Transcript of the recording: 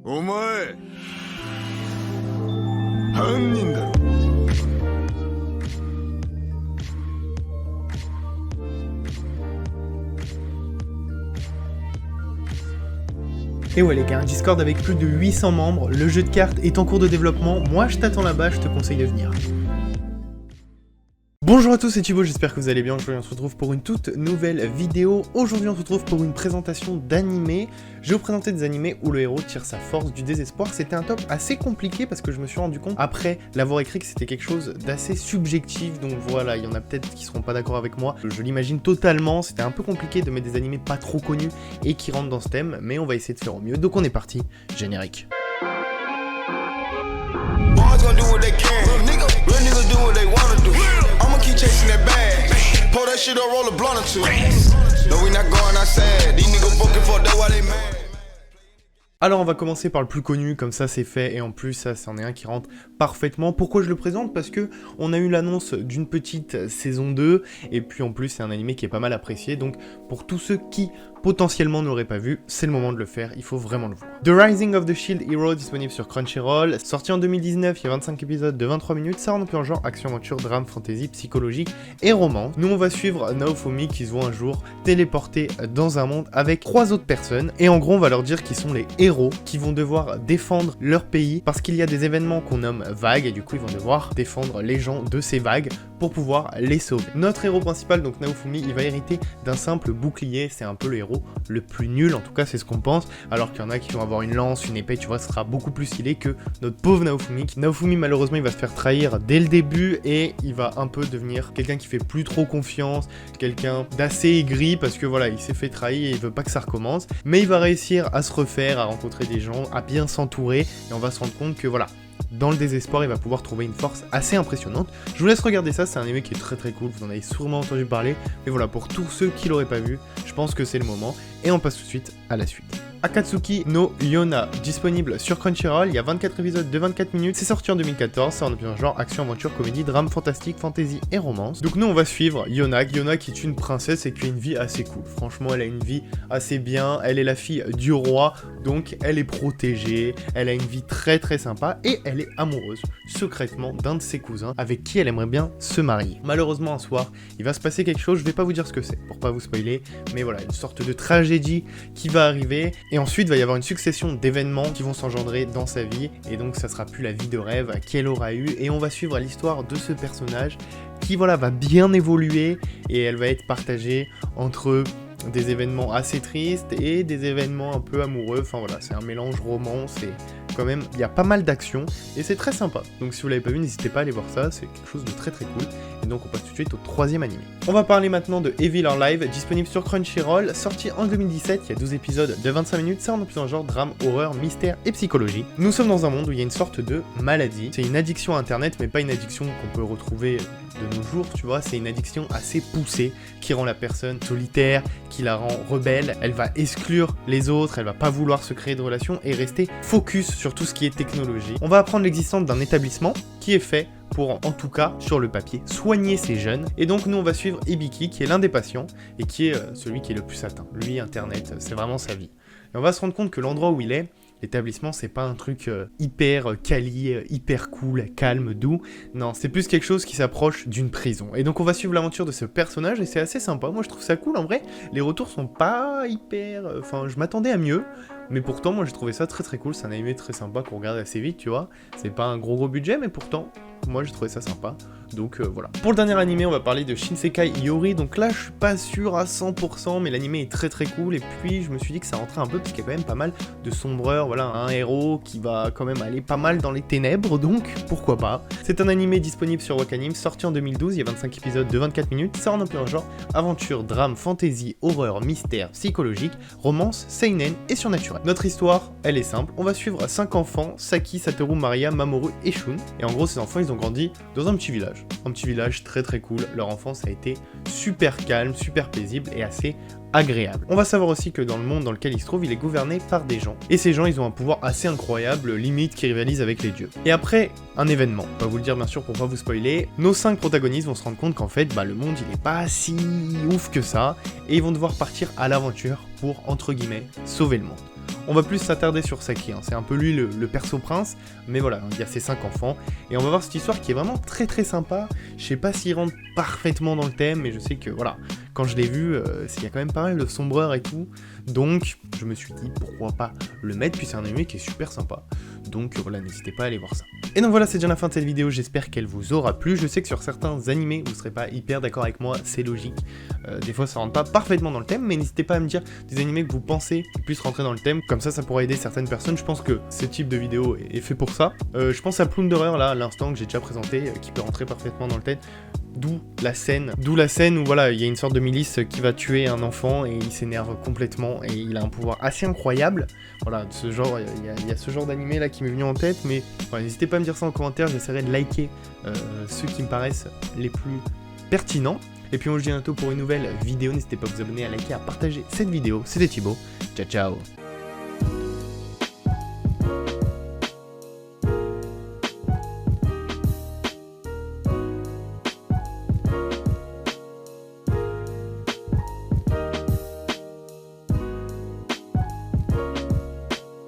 お前犯人だろ。Et ouais les gars, un Discord avec plus de 800 membres, le jeu de cartes est en cours de développement, moi je t'attends là-bas, je te conseille de venir. Bonjour à tous, c'est Thibaut, j'espère que vous allez bien. Aujourd'hui on se retrouve pour une toute nouvelle vidéo. Aujourd'hui on se retrouve pour une présentation d'animés. Je vais vous présenter des animés où le héros tire sa force du désespoir. C'était un top assez compliqué parce que je me suis rendu compte après l'avoir écrit que c'était quelque chose d'assez subjectif. Donc voilà, il y en a peut-être qui seront pas d'accord avec moi. Je l'imagine totalement, c'était un peu compliqué de mettre des animés pas trop connus et qui rentrent dans ce thème. Mais on va essayer de faire au mieux. Donc on est parti, générique. Chasing that bag, pour that shit or roll a blunt or two. No, we not going outside. These niggas fucking fuck, that's why they mad. Alors on va commencer par le plus connu, comme ça c'est fait, et en plus ça c'en est un qui rentre parfaitement. Pourquoi je le présente? Parce que on a eu l'annonce d'une petite saison 2, et puis en plus c'est un animé qui est pas mal apprécié, donc pour tous ceux qui potentiellement n'auraient pas vu, c'est le moment de le faire, il faut vraiment le voir. The Rising of the Shield Hero, disponible sur Crunchyroll, sorti en 2019, il y a 25 épisodes de 23 minutes, ça rentre en genre action-aventure, drame, fantasy, psychologique et roman. Nous on va suivre Naofumi qui se voit un jour téléporté dans un monde avec 3 autres personnes, et en gros on va leur dire qu'ils sont les héros qui vont devoir défendre leur pays parce qu'il y a des événements qu'on nomme vagues, et du coup ils vont devoir défendre les gens de ces vagues pour pouvoir les sauver. Notre héros principal, donc Naofumi, il va hériter d'un simple bouclier, c'est un peu le héros le plus nul, en tout cas c'est ce qu'on pense, alors qu'il y en a qui vont avoir une lance, une épée, tu vois, ce sera beaucoup plus stylé que notre pauvre Naofumi. Naofumi malheureusement il va se faire trahir dès le début et il va un peu devenir quelqu'un qui fait plus trop confiance, quelqu'un d'assez aigri parce que voilà, il s'est fait trahir et il veut pas que ça recommence, mais il va réussir à se refaire, à rencontrer des gens, à bien s'entourer, et on va se rendre compte que voilà, dans le désespoir, il va pouvoir trouver une force assez impressionnante. Je vous laisse regarder ça, c'est un anime qui est très très cool, vous en avez sûrement entendu parler, mais voilà, pour tous ceux qui l'auraient pas vu, je pense que c'est le moment, et on passe tout de suite à la suite. Akatsuki no Yona, disponible sur Crunchyroll, il y a 24 épisodes de 24 minutes, c'est sorti en 2014, c'est en genre action, aventure, comédie, drame, fantastique, fantasy et romance. Donc nous on va suivre Yona qui est une princesse et qui a une vie assez cool. Franchement elle a une vie assez bien, elle est la fille du roi, donc elle est protégée, elle a une vie très très sympa et elle est amoureuse secrètement d'un de ses cousins avec qui elle aimerait bien se marier. Malheureusement un soir, il va se passer quelque chose, je vais pas vous dire ce que c'est pour pas vous spoiler, mais voilà, une sorte de tragédie qui va arriver. Et ensuite, il va y avoir une succession d'événements qui vont s'engendrer dans sa vie, et donc ça sera plus la vie de rêve qu'elle aura eue, et on va suivre l'histoire de ce personnage qui voilà va bien évoluer, et elle va être partagée entre des événements assez tristes et des événements un peu amoureux. Enfin voilà, c'est un mélange romance et quand même il y a pas mal d'action et c'est très sympa. Donc si vous l'avez pas vu, n'hésitez pas à aller voir ça, c'est quelque chose de très très cool. Et donc on passe tout de suite au troisième animé. On va parler maintenant de Evil or Live, disponible sur Crunchyroll, sorti en 2017, il y a 12 épisodes de 25 minutes, ça rentre plus en genre drame, horreur, mystère et psychologie. Nous sommes dans un monde où il y a une sorte de maladie, c'est une addiction à internet, mais pas une addiction qu'on peut retrouver de nos jours, tu vois, c'est une addiction assez poussée qui rend la personne solitaire, qui la rend rebelle, elle va exclure les autres, elle va pas vouloir se créer de relations et rester focus sur tout ce qui est technologie. On va apprendre l'existence d'un établissement qui est fait pour, en tout cas, sur le papier, soigner ces jeunes. Et donc nous on va suivre Ibiki, qui est l'un des patients, et qui est celui qui est le plus atteint. Lui, internet, c'est vraiment sa vie. Et on va se rendre compte que l'endroit où il est, l'établissement, c'est pas un truc hyper quali, hyper cool, calme, doux. Non, c'est plus quelque chose qui s'approche d'une prison. Et donc on va suivre l'aventure de ce personnage et c'est assez sympa. Moi je trouve ça cool. En vrai, les retours sont pas hyper... Enfin, je m'attendais à mieux. Mais pourtant, moi j'ai trouvé ça très très cool. C'est un animé très sympa qu'on regarde assez vite, tu vois. C'est pas un gros budget, mais pourtant, moi j'ai trouvé ça sympa. Donc voilà. Pour le dernier animé, on va parler de Shinsekai Yori. Donc là, je suis pas sûr à 100%, mais l'animé est très très cool. Et puis, je me suis dit que ça rentrait un peu, parce qu'il y a quand même pas mal de sombreurs. Voilà, un héros qui va quand même aller pas mal dans les ténèbres, donc pourquoi pas. C'est un animé disponible sur Wakanim, sorti en 2012. Il y a 25 épisodes de 24 minutes. Ça rentre un peu en genre aventure, drame, fantasy, horreur, mystère, psychologique, romance, seinen et surnaturel. Notre histoire, elle est simple. On va suivre 5 enfants, Saki, Satoru, Maria, Mamoru et Shun. Et en gros, ces enfants, ils ont grandi dans un petit village. Un petit village très très cool. Leur enfance a été super calme, super paisible et assez agréable. On va savoir aussi que dans le monde dans lequel il se trouve, il est gouverné par des gens. Et ces gens, ils ont un pouvoir assez incroyable, limite qui rivalise avec les dieux. Et après un événement, on va vous le dire bien sûr pour pas vous spoiler, nos 5 protagonistes vont se rendre compte qu'en fait, le monde il est pas si ouf que ça, et ils vont devoir partir à l'aventure pour, entre guillemets, sauver le monde. On va plus s'attarder sur Saki, hein. C'est un peu lui le perso prince, mais voilà, il y a ses 5 enfants, et on va voir cette histoire qui est vraiment très très sympa. Je sais pas s'il rentre parfaitement dans le thème, mais je sais que voilà, quand je l'ai vu, il y a quand même pas mal de sombreur et tout, donc je me suis dit pourquoi pas le mettre, puis c'est un anime qui est super sympa, donc voilà, n'hésitez pas à aller voir ça. Et donc voilà, c'est déjà la fin de cette vidéo, j'espère qu'elle vous aura plu. Je sais que sur certains animés, vous serez pas hyper d'accord avec moi, c'est logique, des fois ça rentre pas parfaitement dans le thème, mais n'hésitez pas à me dire des animés que vous pensez qui puissent rentrer dans le thème, comme ça pourra aider certaines personnes. Je pense que ce type de vidéo est fait pour ça. Je pense à Plunderer là, à l'instant que j'ai déjà présenté, qui peut rentrer parfaitement dans le thème. D'où la scène où voilà, il y a une sorte de milice qui va tuer un enfant et il s'énerve complètement et il a un pouvoir assez incroyable. Voilà, de ce genre, il y a ce genre d'animé là qui m'est venu en tête, mais voilà, n'hésitez pas à me dire ça en commentaire, j'essaierai de liker ceux qui me paraissent les plus pertinents. Et puis on se dit à bientôt pour une nouvelle vidéo, n'hésitez pas à vous abonner, à liker, à partager cette vidéo. C'était Thibaut, ciao ciao.